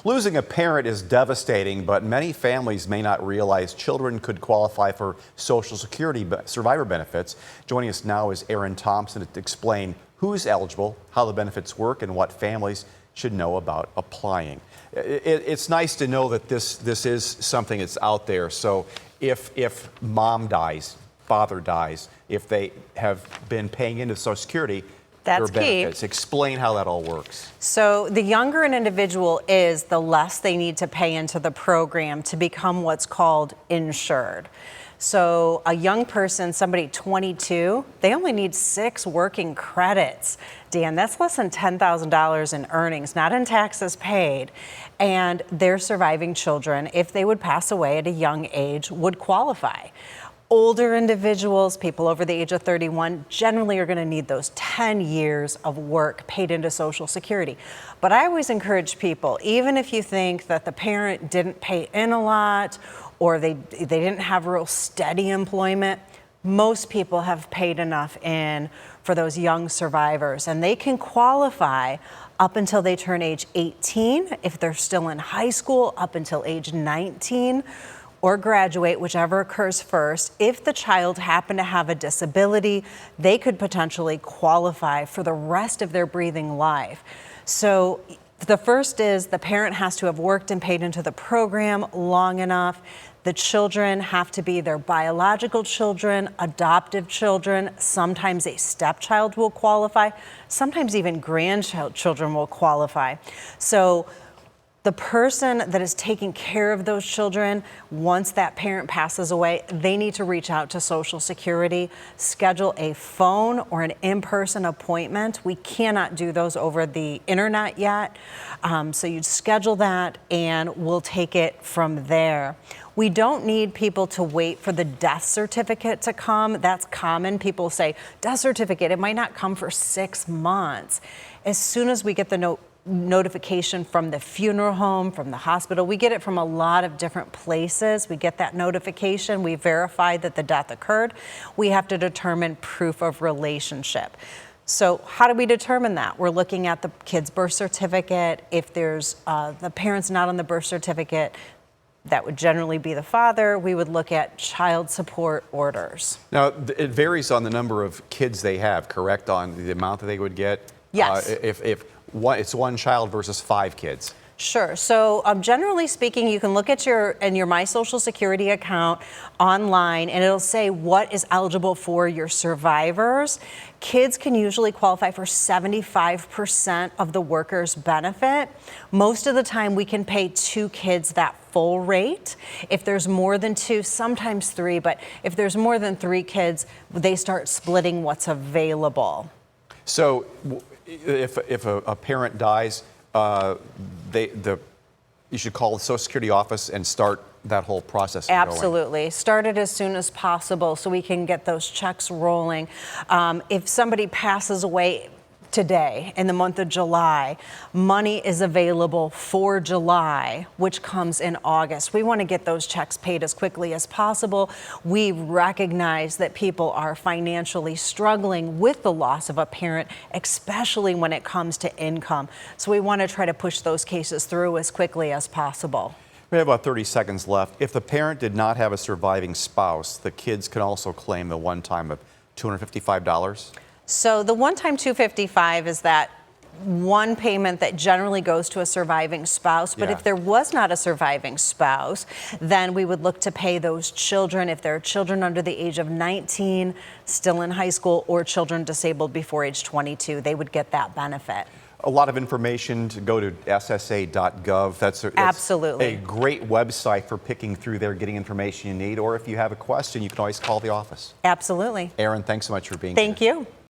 Losing a parent is devastating, but many families may not realize children could qualify for Social Security survivor benefits. Joining us now is Aaron Thompson to explain who's eligible, how the benefits work, and what families should know about applying. It's nice to know that this is something that's out there. So if mom dies, father dies, if they have been paying into Social Security, that's key. Explain how that all works. So the younger an individual is, the less they need to pay into the program to become what's called insured. So a young person, somebody 22, they only need 6 working credits. Dan, that's less than $10,000 in earnings, not in taxes paid. And their surviving children, if they would pass away at a young age, would qualify. Older individuals, people over the age of 31, generally are going to need those 10 years of work paid into Social Security. But I always encourage people, even if you think that the parent didn't pay in a lot or they didn't have real steady employment, most people have paid enough in for those young survivors, and they can qualify up until they turn age 18, if they're still in high school, up until age 19. Or graduate, whichever occurs first. If the child happened to have a disability, they could potentially qualify for the rest of their breathing life. So the first is the parent has to have worked and paid into the program long enough. The children have to be their biological children, adoptive children. Sometimes a stepchild will qualify. Sometimes even grandchildren will qualify. So the person that is taking care of those children, once that parent passes away, they need to reach out to Social Security, schedule a phone or an in-person appointment. We cannot do those over the internet yet. So you'd schedule that and we'll take it from there. We don't need people to wait for the death certificate to come. That's common. People say, death certificate, it might not come for 6 months. As soon as we get the notification from the funeral home, from the hospital. We get it from a lot of different places. We get that notification. We verify that the death occurred. We have to determine proof of relationship. So how do we determine that? We're looking at the kid's birth certificate. If there's the parent's not on the birth certificate, that would generally be the father. We would look at child support orders. Now, it varies on the number of kids they have, correct? On the amount that they would get? Yes. If it's one child versus 5 kids. Sure. So generally speaking, you can look at your My Social Security account online, and it'll say what is eligible for your survivors. Kids can usually qualify for 75% of the worker's benefit. Most of the time, we can pay 2 kids that full rate. If there's more than 2, sometimes 3, but if there's more than 3 kids, they start splitting what's available. So if a parent dies, you should call the Social Security office and start that whole process. Absolutely. Start it as soon as possible so we can get those checks rolling. If somebody passes away today, in the month of July, money is available for July, which comes in August. We want to get those checks paid as quickly as possible. We recognize that people are financially struggling with the loss of a parent, especially when it comes to income. So we want to try to push those cases through as quickly as possible. We have about 30 seconds left. If the parent did not have a surviving spouse, the kids can also claim the one-time of $255. So the one-time $255 is that one payment that generally goes to a surviving spouse. But if there was not a surviving spouse, then we would look to pay those children. If there are children under the age of 19, still in high school, or children disabled before age 22, they would get that benefit. A lot of information to go to ssa.gov. That's absolutely a great website for picking through there, getting information you need. Or if you have a question, you can always call the office. Absolutely. Aaron, thanks so much for being here. Thank you.